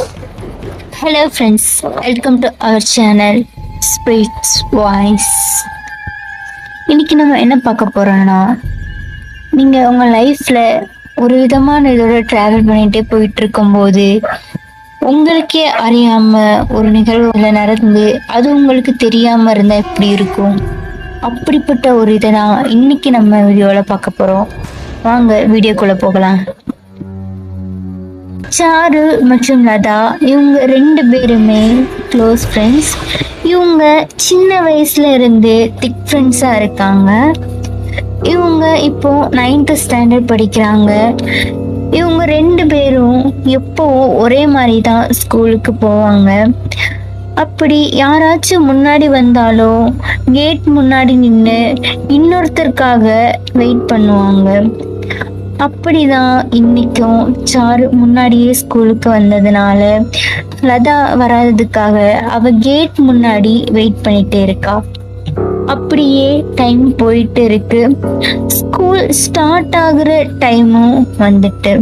Hello friends, welcome to our channel Spirits Voice. இன்னைக்கு நம்ம என்ன பார்க்க போறோம்னா, நீங்க உங்க லைஃப்ல ஒரு விதமான இதோட டிராவல் பண்ணிட்டே போயிட்டு இருக்கும்போது உங்களுக்கே அறியாம ஒரு நிகழ்வுல நடந்து அது உங்களுக்கு தெரியாம இருந்தா எப்படி இருக்கும்? அப்படிப்பட்ட ஒரு இதை தான் இன்னைக்கு நம்ம வீடியோல பார்க்க போறோம். வாங்க வீடியோக்குள்ள போகலாம். சாரு மற்றும் லதா இவங்க 2 பேருமே க்ளோஸ் ஃப்ரெண்ட்ஸ். இவங்க சின்ன வயசுல இருந்து திக் ஃப்ரெண்ட்ஸா இருக்காங்க. இவங்க இப்போ 9th ஸ்டாண்டர்ட் படிக்கிறாங்க. இவங்க 2 பேரும் எப்பவும் ஒரே மாதிரி தான் ஸ்கூலுக்கு போவாங்க. அப்படி யாராச்சும் முன்னாடி வந்தாலும் கேட் முன்னாடி நின்று இன்னொருத்தருக்காக வெயிட் பண்ணுவாங்க. அப்படிதான் இன்னைக்கும் சாரு முன்னாடியே ஸ்கூலுக்கு வந்ததுனால லதா வராததுக்காக அவ கேட் முன்னாடி வெயிட் பண்ணிட்டே இருக்கா. அப்படியே டைம் போயிட்டு இருக்கு. ஸ்கூல் ஸ்டார்ட் ஆகுற டைமும் வந்துட்டு,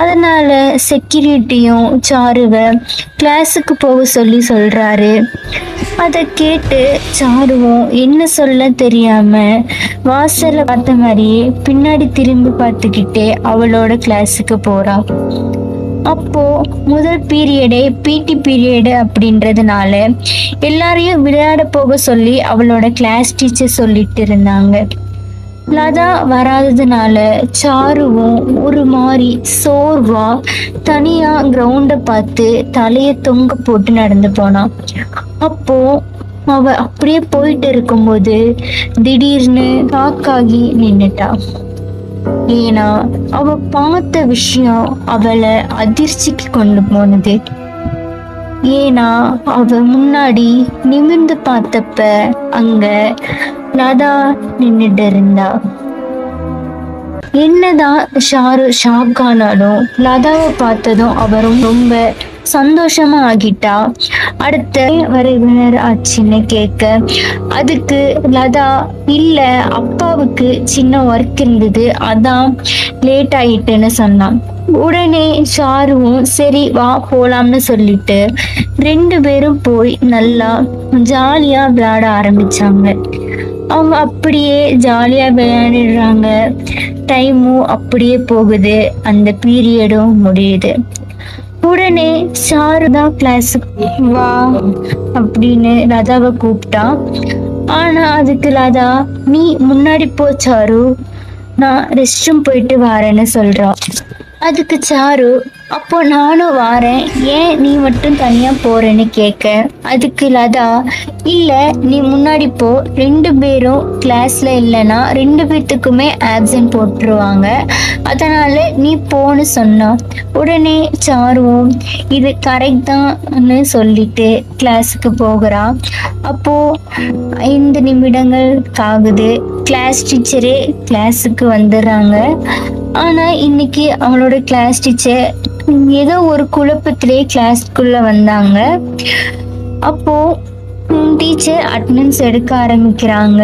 அதனால செக்யூரிட்டியும் சாருவை கிளாஸுக்கு போக சொல்றாரு. அதை கேட்டு சாருவும் என்ன சொல்ல தெரியாம வாசல்ல பார்த்த மாதிரியே பின்னாடி திரும்பி பார்த்துக்கிட்டே அவளோட கிளாஸுக்கு போறா. அப்போ முதல் பீரியடே பிடி பீரியடு அப்படின்றதுனால எல்லாரையும் விளையாட போக சொல்லி அவளோட கிளாஸ் டீச்சர் சொல்லிட்டு இருந்தாங்க. லதா வராததுனால சாருவும் ஒரு மாதிரி சோர்வா தனியா கிரவுண்ட பார்த்து தலைய தொங்க போட்டு நடந்து போனான். அப்போ அவ அப்படியே போயிட்டு இருக்கும்போது திடீர்னு ஷாக்காகி நின்னுட்டா. ஏன்னா அவ பார்த்த விஷயம் அவளை அதிர்ச்சிக்கு கொண்டு போனது. ஏன்னா அவ முன்னாடி நிமிர்ந்து பார்த்தப்ப அங்க லதா நின்னுட்டு இருந்தா. என்னதான் ஷாரு ஷாக் ஆனாலும் லதாவை பார்த்ததும் அவரும் ரொம்ப சந்தோஷமா ஆகிட்டா. அடுத்த வரைவினர் ஆச்சுன்னு கேட்க அதுக்கு லதா இல்ல அப்பாவுக்கு சின்ன ஒர்க் இருந்தது அதான் லேட் ஆயிட்டுன்னு சொன்னான். உடனே ஷாருவும் சரி வா போலாம்னு சொல்லிட்டு 2 பேரும் போய் நல்லா ஜாலியா விளையாட ஆரம்பிச்சாங்க. அவங்க அப்படியே ஜாலியா விளையாடுறாங்க. டைமும் அப்படியே போகுது. அந்த பீரியடும் முடியுது. உடனே சாரதா கிளாஸுக்கு வா அப்படின்னு லதாவை கூப்பிட்டா. ஆனா அதுக்கு லதா நீ முன்னாடி போ சாரு, நான் ரெஸ்ட் ரூம் போயிட்டு வரேன்னு சொல்றா. அதுக்கு சாரு அப்போ நானும் வாரேன், ஏன் நீ மட்டும் தனியா போறேன்னு கேட்க அதுக்கு லதா இல்ல நீ முன்னாடி போ, 2 பேரும் கிளாஸ்ல இல்லைன்னா 2 பேர்த்துக்குமே ஆப்சென்ட் போட்டுருவாங்க, அதனால நீ போன்னு சொன்னா. உடனே சாருவும் இது கரெக்ட் தான்னு சொல்லிட்டு கிளாஸுக்கு போகிறா. அப்போ 5 நிமிடங்கள் ஆகுது. கிளாஸ் டீச்சரே கிளாஸுக்கு வந்துடுறாங்க. ஆனா இன்னைக்கு அவளோட கிளாஸ் டீச்சர் ஏதோ ஒரு குழப்பத்திலே கிளாஸ்க்குள்ள வந்தாங்க. அப்போ டீச்சர் அட்டெண்டன்ஸ் எடுக்க ஆரம்பிக்கிறாங்க.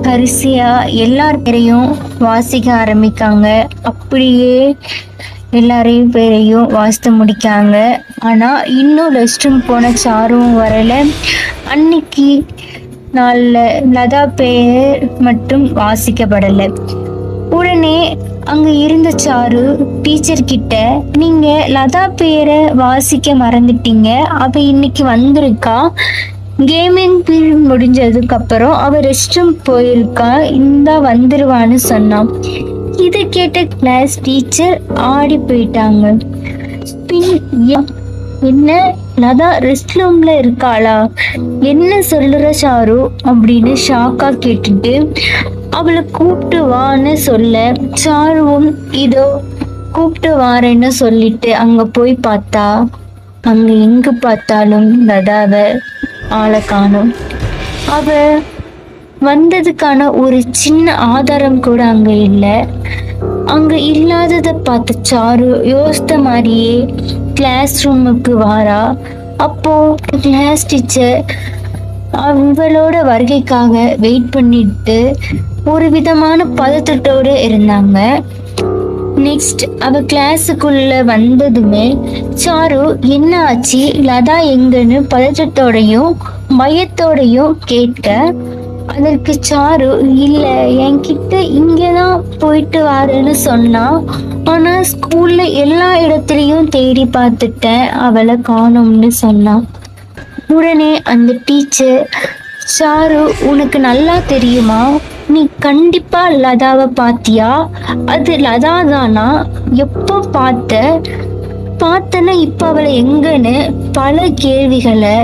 வரிசையா எல்லார் பேரையும் வாசிக்க ஆரம்பிக்காங்க. அப்படியே எல்லாரையும் பேரையும் வாசித்து முடிக்காங்க. ஆனா இன்னும் ரெஸ்ட் ரூம் போன சாரும் வரல. அன்னைக்கு நாளில் லதா பேர் மட்டும் வாசிக்கப்படலை. உடனே அங்க இருந்த சாரு டீச்சர் கிட்ட நீங்க லதா பேரை வாசிக்க மறந்துட்டீங்க, அவ இன்னைக்கு வந்திருக்கா, கேமிங் பீரியட் முடிஞ்சதுக்கு அப்புறம் அவ ரெஸ்ட் ரூம் போயிருக்கா, இந்த வந்துருவான்னு சொன்னான். இதை கேட்ட கிளாஸ் டீச்சர் ஆடி போயிட்டாங்க. என்ன லதா ரெஸ்ட் ரூம்ல இருக்காளா, என்ன சொல்லுற சாரு அப்படின்னு ஷாக்கா கேட்டுட்டு அவளை கூப்பிட்டு வான்னு சொல்ல சாருவும் இதோ கூப்பிட்டு வாரேன்னு சொல்லிட்டு அங்க போய் பார்த்தா அங்க எங்க பார்த்தாலும் லதாவை ஆளை காணும். அவ வந்ததுக்கான ஒரு சின்ன ஆதாரம் கூட அங்க இல்லை. அங்க இல்லாததை பார்த்த சாரு யோசித்த மாதிரியே கிளாஸ் ரூமுக்கு வாரா. அப்போ கிளாஸ் டீச்சர் அவளோட வருகைக்காக வெயிட் பண்ணிட்டு ஒரு விதமான பதட்டத்தோடு இருந்தாங்க. நெக்ஸ்ட் அவ கிளாஸுக்குள்ள வந்ததுமே சாரு என்ன ஆச்சு, லதா எங்கன்னு பதற்றத்தோடையும் பயத்தோடையும் கேட்க, அதற்கு சாரு இல்ல என்கிட்ட இங்கதான் போயிட்டு வாருன்னு சொன்னா, ஆனா ஸ்கூல்ல எல்லா இடத்துலயும் தேடி பார்த்துட்டேன், அவளை காணோம்னு சொன்னான். உடனே அந்த டீச்சர், சாரு உனக்கு நல்லா தெரியுமா, நீ கண்டிப்பா லதாவை பாத்தியா, அது லதா தானா, எப்போ பார்த்தனா இப்ப அவளை எங்கன்னு பல கேள்விகளை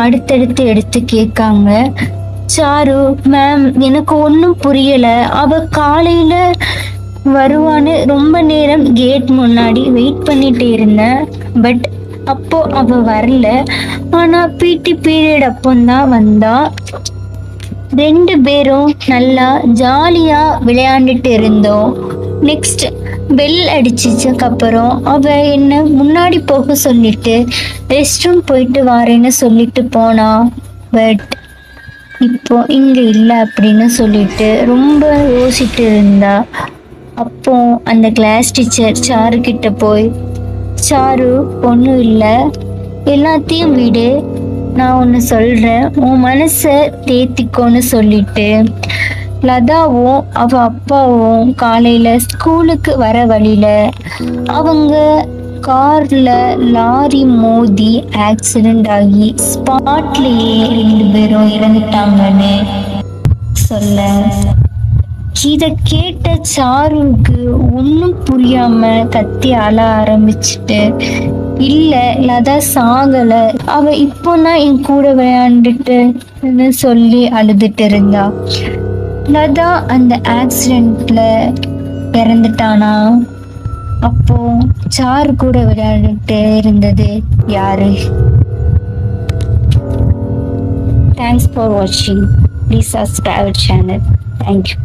அடுத்தடுத்து எடுத்து கேட்காங்க. சாரு மேம் எனக்கு ஒன்றும் புரியல, அவ காலையில வருவான்னு ரொம்ப நேரம் கேட் முன்னாடி வெயிட் பண்ணிட்டு இருந்தேன், பட் அப்போ அவ வரல, ஆனா பிடி பீரியட் அப்போதான் வந்தா, ரெண்டு பேரும் நல்லா ஜாலியா விளையாண்டுட்டு இருந்தோம். நெக்ஸ்ட் பெல் அடிச்சதுக்கு அப்புறம் அவ என்ன முன்னாடி போக சொல்லிட்டு ரெஸ்ட் ரூம் போயிட்டு வாரேன்னு சொல்லிட்டு போனா, பட் இப்போ இங்க இல்லை அப்படின்னு சொல்லிட்டு ரொம்ப யோசிச்சுட்டு இருந்தா. அப்போ அந்த கிளாஸ் டீச்சர் சாரு கிட்ட போய், சாரு ஒன்றும் இல்லை, எல்லாத்தையும் விடு, நான் ஒன்று சொல்றேன், உன் மனசை தேத்திக்கோன்னு சொல்லிட்டு லதாவும் அவ அப்பாவும் காலையில ஸ்கூலுக்கு வர வழியில அவங்க கார்ல லாரி மோதி ஆக்சிடென்ட் ஆகி ஸ்பாட்லயே ரெண்டு பேரும் இறந்துட்டாங்கன்னு சொல்ல, இத கேட்ட சாருவுக்கு ஒன்னும் புரியாம கத்தி அழ ஆரம்பிச்சுட்டு, இல்ல லதா சாகல, அவ இப்போதான் என் கூட விளையாண்டுட்டு சொல்லி அழுதுட்டு இருந்தா. லதா அந்த ஆக்சிடென்ட்ல இறந்துட்டானா? அப்போ சாரு கூட விளையாண்டுட்டு இருந்தது யாரு? Thanks for watching. Please subscribe our channel. Thank you.